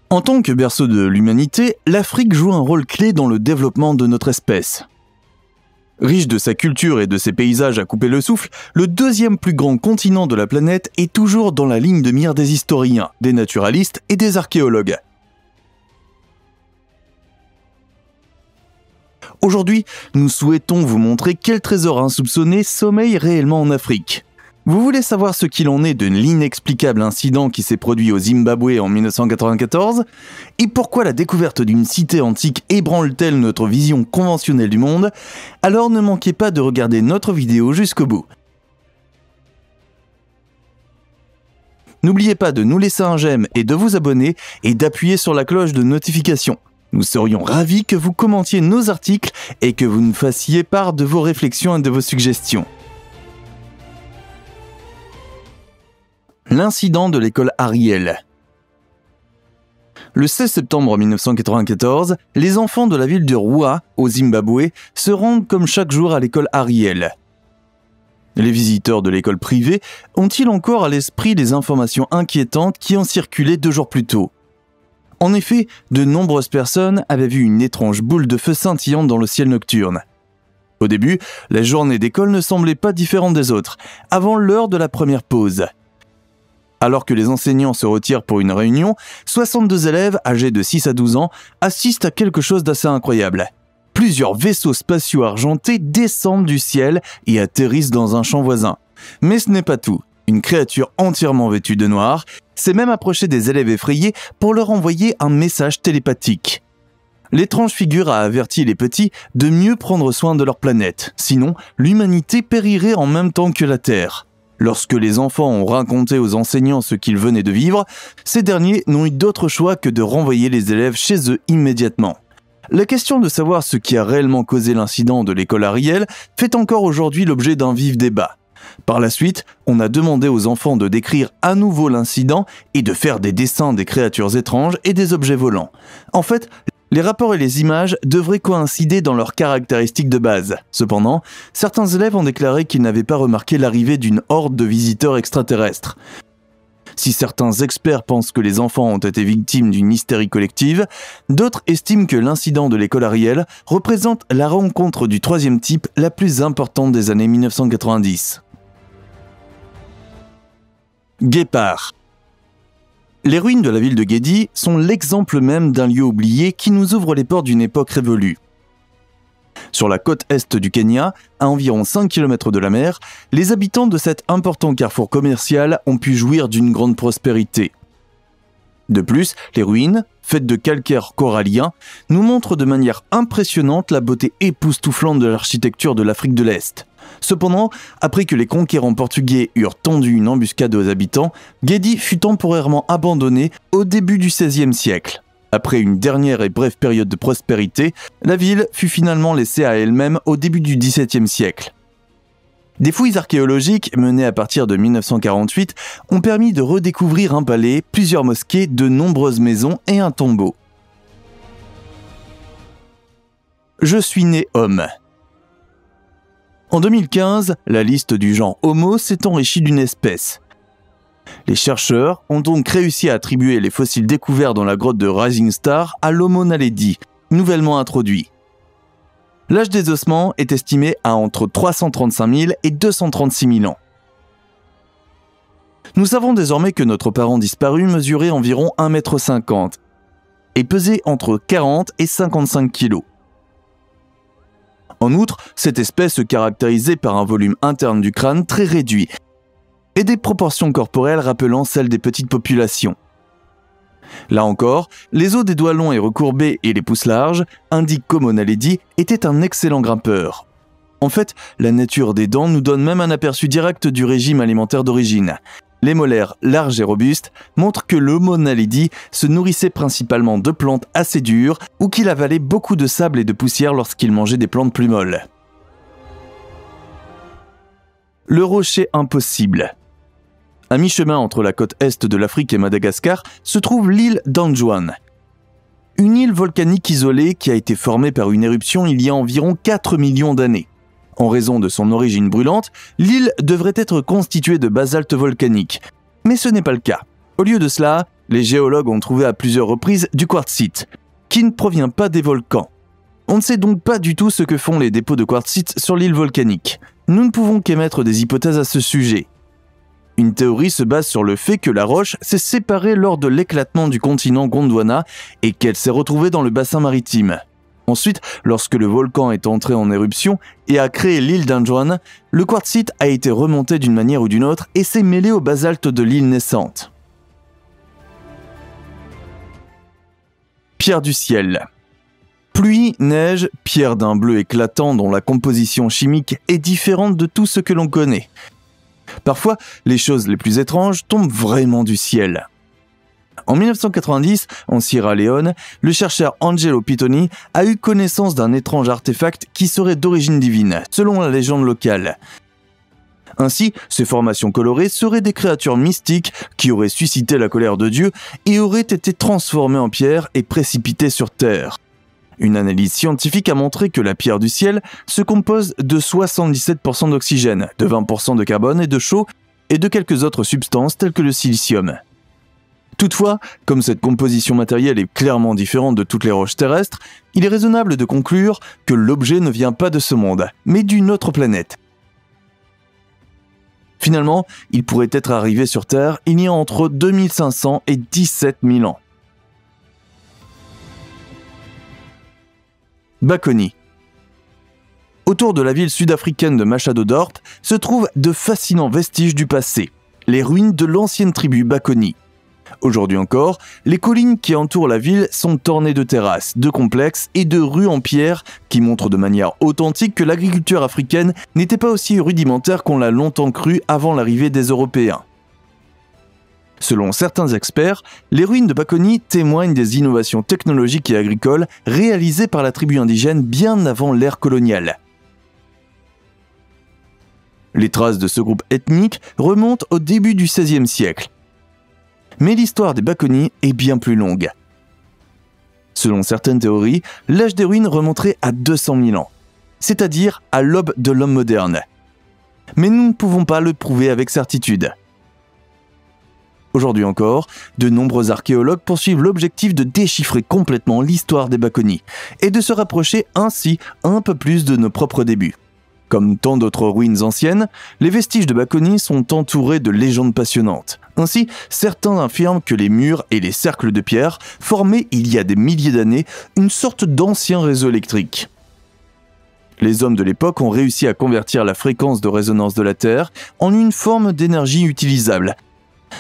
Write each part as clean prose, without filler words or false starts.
En tant que berceau de l'humanité, l'Afrique joue un rôle clé dans le développement de notre espèce. Riche de sa culture et de ses paysages à couper le souffle, le deuxième plus grand continent de la planète est toujours dans la ligne de mire des historiens, des naturalistes et des archéologues. Aujourd'hui, nous souhaitons vous montrer quel trésor insoupçonné sommeille réellement en Afrique. Vous voulez savoir ce qu'il en est de l'inexplicable incident qui s'est produit au Zimbabwe en 1994 et pourquoi la découverte d'une cité antique ébranle-t-elle notre vision conventionnelle du monde? Alors ne manquez pas de regarder notre vidéo jusqu'au bout. N'oubliez pas de nous laisser un j'aime et de vous abonner et d'appuyer sur la cloche de notification. Nous serions ravis que vous commentiez nos articles et que vous nous fassiez part de vos réflexions et de vos suggestions. L'incident de l'école Ariel. Le 16 septembre 1994, les enfants de la ville de Roua, au Zimbabwe, se rendent comme chaque jour à l'école Ariel. Les visiteurs de l'école privée ont-ils encore à l'esprit les informations inquiétantes qui ont circulé 2 jours plus tôt? En effet, de nombreuses personnes avaient vu une étrange boule de feu scintillante dans le ciel nocturne. Au début, la journée d'école ne semblait pas différente des autres, avant l'heure de la première pause. Alors que les enseignants se retirent pour une réunion, 62 élèves âgés de 6 à 12 ans assistent à quelque chose d'assez incroyable. Plusieurs vaisseaux spatiaux argentés descendent du ciel et atterrissent dans un champ voisin. Mais ce n'est pas tout. Une créature entièrement vêtue de noir s'est même approchée des élèves effrayés pour leur envoyer un message télépathique. L'étrange figure a averti les petits de mieux prendre soin de leur planète, sinon l'humanité périrait en même temps que la Terre. Lorsque les enfants ont raconté aux enseignants ce qu'ils venaient de vivre, ces derniers n'ont eu d'autre choix que de renvoyer les élèves chez eux immédiatement. La question de savoir ce qui a réellement causé l'incident de l'école Ariel fait encore aujourd'hui l'objet d'un vif débat. Par la suite, on a demandé aux enfants de décrire à nouveau l'incident et de faire des dessins des créatures étranges et des objets volants. En fait, les rapports et les images devraient coïncider dans leurs caractéristiques de base. Cependant, certains élèves ont déclaré qu'ils n'avaient pas remarqué l'arrivée d'une horde de visiteurs extraterrestres. Si certains experts pensent que les enfants ont été victimes d'une hystérie collective, d'autres estiment que l'incident de l'école Ariel représente la rencontre du troisième type la plus importante des années 1990. Guépard. Les ruines de la ville de Gedi sont l'exemple même d'un lieu oublié qui nous ouvre les portes d'une époque révolue. Sur la côte est du Kenya, à environ 5 km de la mer, les habitants de cet important carrefour commercial ont pu jouir d'une grande prospérité. De plus, les ruines, faites de calcaire corallien, nous montrent de manière impressionnante la beauté époustouflante de l'architecture de l'Afrique de l'Est. Cependant, après que les conquérants portugais eurent tendu une embuscade aux habitants, Gedi fut temporairement abandonnée au début du XVIe siècle. Après une dernière et brève période de prospérité, la ville fut finalement laissée à elle-même au début du XVIIe siècle. Des fouilles archéologiques menées à partir de 1948 ont permis de redécouvrir un palais, plusieurs mosquées, de nombreuses maisons et un tombeau. Je suis né homme. En 2015, la liste du genre Homo s'est enrichie d'une espèce. Les chercheurs ont donc réussi à attribuer les fossiles découverts dans la grotte de Rising Star à l'Homo naledi, nouvellement introduit. L'âge des ossements est estimé à entre 335 000 et 236 000 ans. Nous savons désormais que notre parent disparu mesurait environ 1,50 m et pesait entre 40 et 55 kg. En outre, cette espèce se caractérisait par un volume interne du crâne très réduit et des proportions corporelles rappelant celles des petites populations. Là encore, les os des doigts longs et recourbés et les pouces larges indiquent qu'Homo naledi était un excellent grimpeur. En fait, la nature des dents nous donne même un aperçu direct du régime alimentaire d'origine. Les molaires larges et robustes montrent que l'Homo naledi se nourrissait principalement de plantes assez dures ou qu'il avalait beaucoup de sable et de poussière lorsqu'il mangeait des plantes plus molles. Le rocher impossible. À mi-chemin entre la côte est de l'Afrique et Madagascar se trouve l'île d'Anjouan. Une île volcanique isolée qui a été formée par une éruption il y a environ 4 millions d'années. En raison de son origine brûlante, l'île devrait être constituée de basalte volcanique. Mais ce n'est pas le cas. Au lieu de cela, Les géologues ont trouvé à plusieurs reprises du quartzite, qui ne provient pas des volcans. On ne sait donc pas du tout ce que font les dépôts de quartzite sur l'île volcanique. Nous ne pouvons qu'émettre des hypothèses à ce sujet. Une théorie se base sur le fait que la roche s'est séparée lors de l'éclatement du continent Gondwana et qu'elle s'est retrouvée dans le bassin maritime. Ensuite, lorsque le volcan est entré en éruption et a créé l'île d'Anjouan, le quartzite a été remonté d'une manière ou d'une autre et s'est mêlé au basalte de l'île naissante. Pierre du ciel. Pluie, neige, pierre d'un bleu éclatant dont la composition chimique est différente de tout ce que l'on connaît. Parfois, les choses les plus étranges tombent vraiment du ciel. En 1990, en Sierra Leone, le chercheur Angelo Pitoni a eu connaissance d'un étrange artefact qui serait d'origine divine, selon la légende locale. Ainsi, ces formations colorées seraient des créatures mystiques qui auraient suscité la colère de Dieu et auraient été transformées en pierre et précipitées sur Terre. Une analyse scientifique a montré que la pierre du ciel se compose de 77% d'oxygène, de 20% de carbone et de chaux, et de quelques autres substances telles que le silicium. Toutefois, comme cette composition matérielle est clairement différente de toutes les roches terrestres, il est raisonnable de conclure que l'objet ne vient pas de ce monde, mais d'une autre planète. Finalement, il pourrait être arrivé sur Terre il y a entre 2500 et 17 000 ans. Bakony. Autour de la ville sud-africaine de Machado Dorp se trouvent de fascinants vestiges du passé, les ruines de l'ancienne tribu Bakony. Aujourd'hui encore, les collines qui entourent la ville sont ornées de terrasses, de complexes et de rues en pierre qui montrent de manière authentique que l'agriculture africaine n'était pas aussi rudimentaire qu'on l'a longtemps cru avant l'arrivée des Européens. Selon certains experts, les ruines de Bakony témoignent des innovations technologiques et agricoles réalisées par la tribu indigène bien avant l'ère coloniale. Les traces de ce groupe ethnique remontent au début du XVIe siècle. Mais l'histoire des Bakony est bien plus longue. Selon certaines théories, l'âge des ruines remonterait à 200 000 ans, c'est-à-dire à l'aube de l'homme moderne. Mais nous ne pouvons pas le prouver avec certitude. Aujourd'hui encore, de nombreux archéologues poursuivent l'objectif de déchiffrer complètement l'histoire des Bakony et de se rapprocher ainsi un peu plus de nos propres débuts. Comme tant d'autres ruines anciennes, les vestiges de Bakony sont entourés de légendes passionnantes. Ainsi, certains affirment que les murs et les cercles de pierre formaient il y a des milliers d'années une sorte d'ancien réseau électrique. Les hommes de l'époque ont réussi à convertir la fréquence de résonance de la Terre en une forme d'énergie utilisable.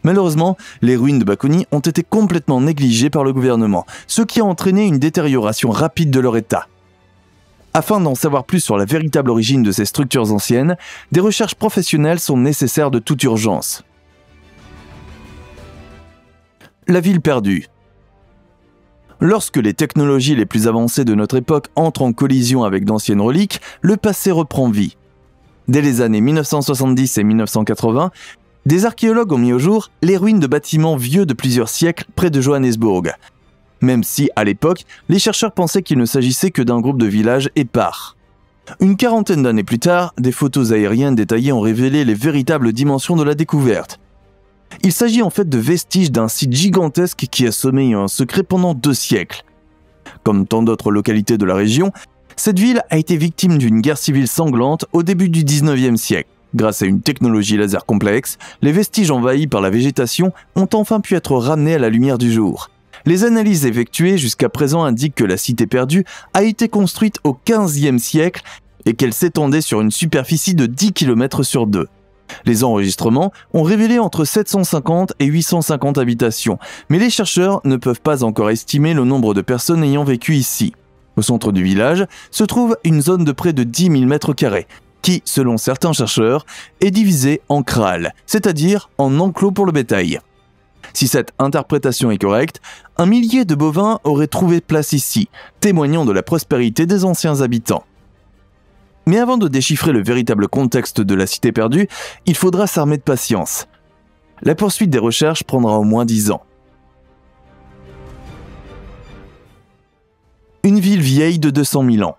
Malheureusement, les ruines de Bakony ont été complètement négligées par le gouvernement, ce qui a entraîné une détérioration rapide de leur état. Afin d'en savoir plus sur la véritable origine de ces structures anciennes, des recherches professionnelles sont nécessaires de toute urgence. La ville perdue. Lorsque les technologies les plus avancées de notre époque entrent en collision avec d'anciennes reliques, le passé reprend vie. Dès les années 1970 et 1980, des archéologues ont mis au jour les ruines de bâtiments vieux de plusieurs siècles près de Johannesburg. Même si, à l'époque, les chercheurs pensaient qu'il ne s'agissait que d'un groupe de villages épars. Une quarantaine d'années plus tard, des photos aériennes détaillées ont révélé les véritables dimensions de la découverte. Il s'agit en fait de vestiges d'un site gigantesque qui a sommeillé un secret pendant 2 siècles. Comme tant d'autres localités de la région, cette ville a été victime d'une guerre civile sanglante au début du 19e siècle. Grâce à une technologie laser complexe, les vestiges envahis par la végétation ont enfin pu être ramenés à la lumière du jour. Les analyses effectuées jusqu'à présent indiquent que la cité perdue a été construite au XVe siècle et qu'elle s'étendait sur une superficie de 10 km sur 2. Les enregistrements ont révélé entre 750 et 850 habitations, mais les chercheurs ne peuvent pas encore estimer le nombre de personnes ayant vécu ici. Au centre du village se trouve une zone de près de 10 000 m², qui, selon certains chercheurs, est divisée en krahals, c'est-à-dire en enclos pour le bétail. Si cette interprétation est correcte, 1 millier de bovins auraient trouvé place ici, témoignant de la prospérité des anciens habitants. Mais avant de déchiffrer le véritable contexte de la cité perdue, il faudra s'armer de patience. La poursuite des recherches prendra au moins 10 ans. Une ville vieille de 200 000 ans.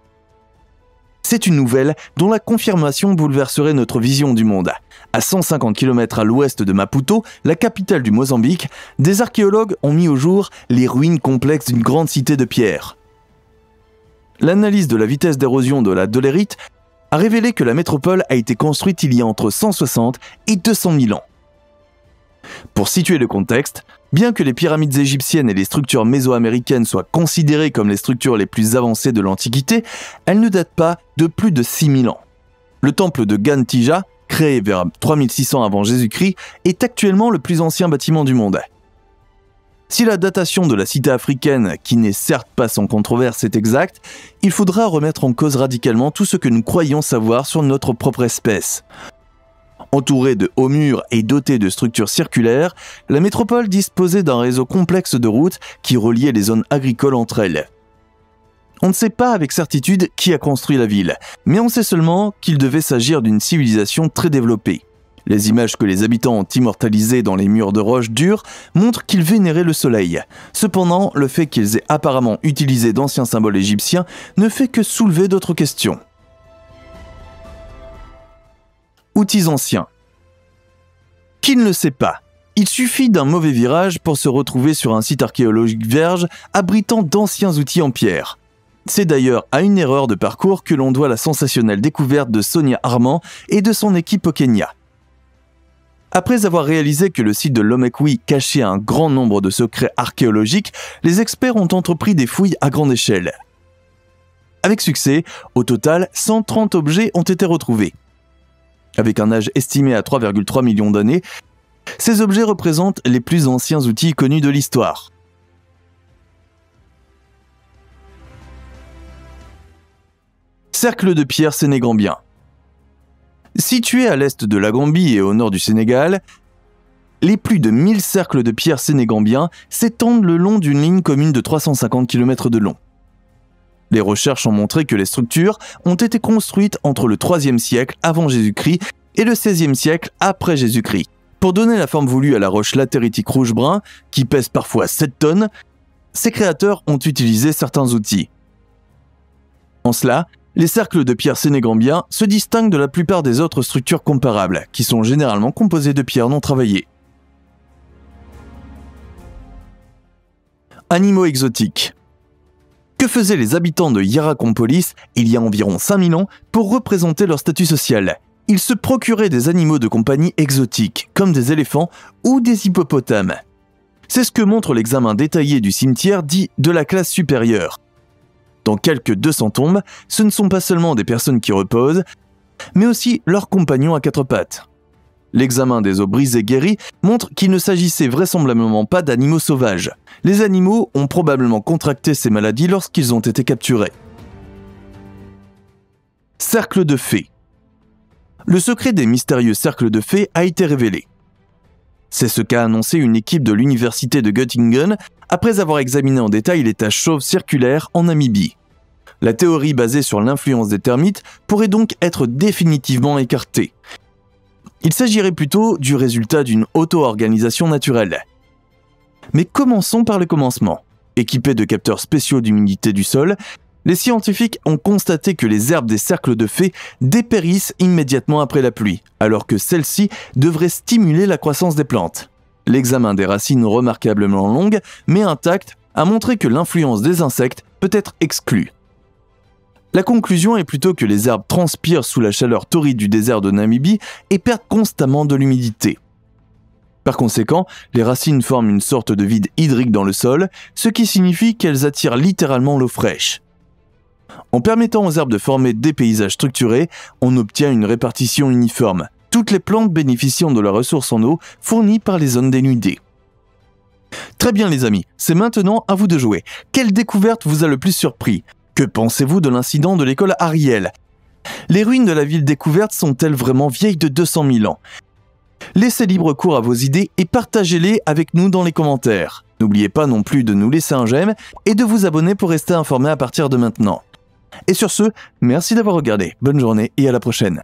C'est une nouvelle dont la confirmation bouleverserait notre vision du monde. À 150 km à l'ouest de Maputo, la capitale du Mozambique, des archéologues ont mis au jour les ruines complexes d'une grande cité de pierre. L'analyse de la vitesse d'érosion de la dolérite a révélé que la métropole a été construite il y a entre 160 et 200 000 ans. Pour situer le contexte, bien que les pyramides égyptiennes et les structures mésoaméricaines soient considérées comme les structures les plus avancées de l'Antiquité, elles ne datent pas de plus de 6000 ans. Le temple de Gan-Tija, créé vers 3600 avant Jésus-Christ, est actuellement le plus ancien bâtiment du monde. Si la datation de la cité africaine, qui n'est certes pas sans controverse, est exacte, il faudra remettre en cause radicalement tout ce que nous croyons savoir sur notre propre espèce. Entourée de hauts murs et dotée de structures circulaires, la métropole disposait d'un réseau complexe de routes qui reliait les zones agricoles entre elles. On ne sait pas avec certitude qui a construit la ville, mais on sait seulement qu'il devait s'agir d'une civilisation très développée. Les images que les habitants ont immortalisées dans les murs de roche dure montrent qu'ils vénéraient le soleil. Cependant, le fait qu'ils aient apparemment utilisé d'anciens symboles égyptiens ne fait que soulever d'autres questions. Outils anciens. Qui ne le sait pas? Il suffit d'un mauvais virage pour se retrouver sur un site archéologique vierge abritant d'anciens outils en pierre. C'est d'ailleurs à une erreur de parcours que l'on doit la sensationnelle découverte de Sonia Armand et de son équipe au Kenya. Après avoir réalisé que le site de Lomekwi cachait un grand nombre de secrets archéologiques, les experts ont entrepris des fouilles à grande échelle. Avec succès, au total, 130 objets ont été retrouvés. Avec un âge estimé à 3,3 millions d'années, ces objets représentent les plus anciens outils connus de l'histoire. Cercle de pierre sénégambien. Situé à l'est de la Gambie et au nord du Sénégal, les plus de 1000 cercles de pierre sénégambiens s'étendent le long d'une ligne commune de 350 km de long. Les recherches ont montré que les structures ont été construites entre le 3e siècle avant Jésus-Christ et le 16e siècle après Jésus-Christ. Pour donner la forme voulue à la roche latéritique rouge-brun, qui pèse parfois 7 tonnes, ces créateurs ont utilisé certains outils. En cela, les cercles de pierre sénégambiens se distinguent de la plupart des autres structures comparables, qui sont généralement composées de pierres non travaillées. Animaux exotiques. Que faisaient les habitants de Hierakonpolis il y a environ 5000 ans pour représenter leur statut social? Ils se procuraient des animaux de compagnie exotiques, comme des éléphants ou des hippopotames. C'est ce que montre l'examen détaillé du cimetière dit de la classe supérieure. Dans quelques 200 tombes, ce ne sont pas seulement des personnes qui reposent, mais aussi leurs compagnons à 4 pattes. L'examen des os brisés guéris montre qu'il ne s'agissait vraisemblablement pas d'animaux sauvages. Les animaux ont probablement contracté ces maladies lorsqu'ils ont été capturés. Cercle de fées. Le secret des mystérieux cercles de fées a été révélé. C'est ce qu'a annoncé une équipe de l'université de Göttingen après avoir examiné en détail les taches chauves circulaires en Namibie. La théorie basée sur l'influence des termites pourrait donc être définitivement écartée. Il s'agirait plutôt du résultat d'une auto-organisation naturelle. Mais commençons par le commencement. Équipés de capteurs spéciaux d'humidité du sol, les scientifiques ont constaté que les herbes des cercles de fées dépérissent immédiatement après la pluie, alors que celles-ci devraient stimuler la croissance des plantes. L'examen des racines remarquablement longues, mais intactes, a montré que l'influence des insectes peut être exclue. La conclusion est plutôt que les herbes transpirent sous la chaleur torride du désert de Namibie et perdent constamment de l'humidité. Par conséquent, les racines forment une sorte de vide hydrique dans le sol, ce qui signifie qu'elles attirent littéralement l'eau fraîche. En permettant aux herbes de former des paysages structurés, on obtient une répartition uniforme, toutes les plantes bénéficiant de la ressource en eau fournie par les zones dénudées. Très bien les amis, c'est maintenant à vous de jouer. Quelle découverte vous a le plus surpris? Que pensez-vous de l'incident de l'école Ariel? Les ruines de la ville découverte sont-elles vraiment vieilles de 200 000 ans? Laissez libre cours à vos idées et partagez-les avec nous dans les commentaires. N'oubliez pas non plus de nous laisser un j'aime et de vous abonner pour rester informé à partir de maintenant. Et sur ce, merci d'avoir regardé, bonne journée et à la prochaine.